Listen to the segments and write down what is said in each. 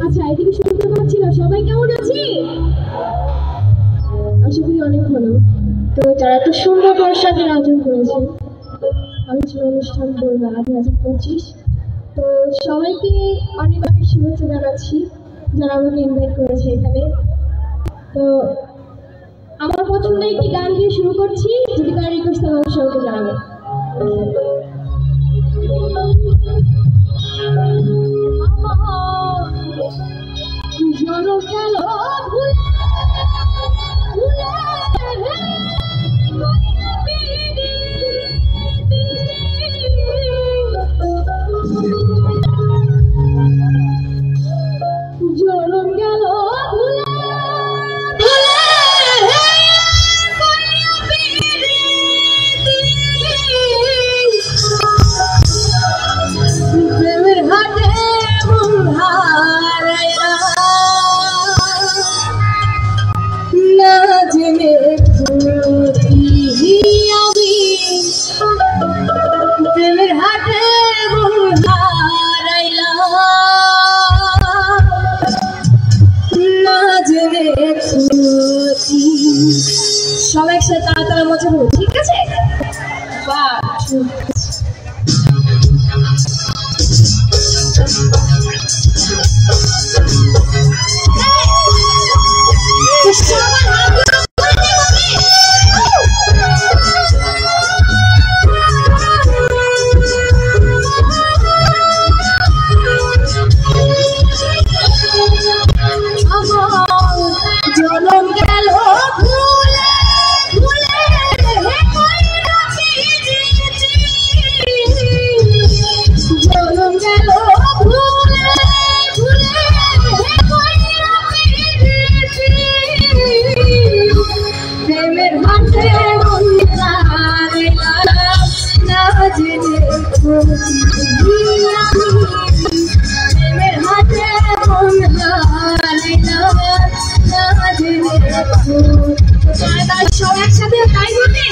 আচ্ছা এদিকে শুনতে পাচ্ছি না, সবাই কেমন আছি? আশা করি অনেক ভালো। তো যারা এত সুন্দর অনুষ্ঠানের আয়োজন করেছে, আলোচনা অনুষ্ঠান 2025, তো সবাইকে অনেক অনেক শুভেচ্ছা জানাচ্ছি যারা আমাকে ইনভাইট করেছে এখানে। তো আমার পছন্দের একটি গান দিয়ে শুরু করছি, যদি কার রিকোয়েস্ট থাকে অবশ্যই ওকে জানাবেন। জড়ো গেল ভুলে জনম গেল ভুলে প্রেমের হাটে মন হারাইয়া না জেনে আমি প্রেমের হাটে মন হারাইলা না জেনে সবাই একসাথে তাড়াতাড়ি মজা করবো, ঠিক আছে? জনম গেল ভুলে ভুলে জনম গেল ভুলে ভুলে প্রেমের হাতে মন হারাইলাম না জেনে প্রেমের হাতে মন হারাইলাম না জেনে। সব একসাথে তাই বলে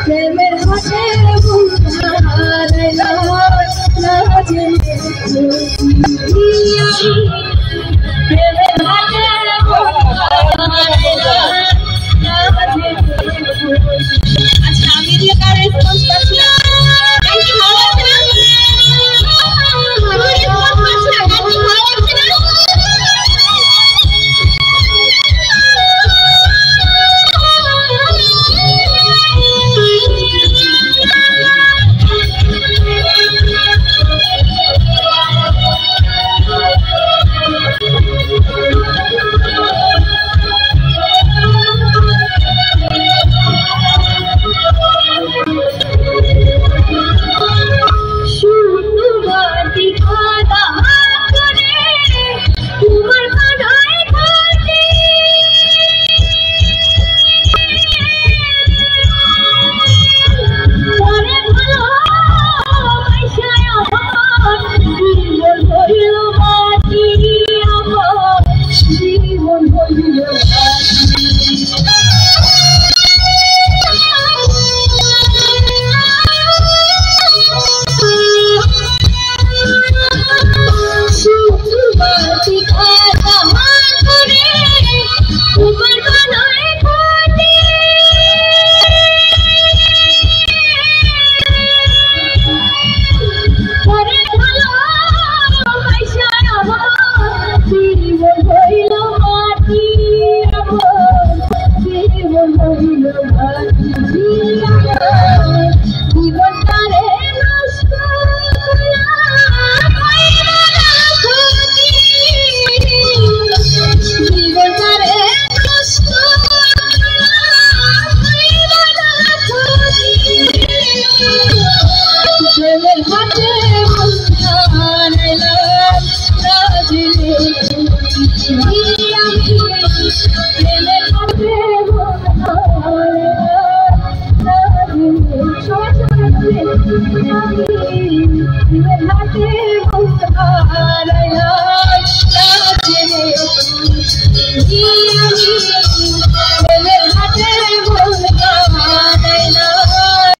প্রেমের হাতে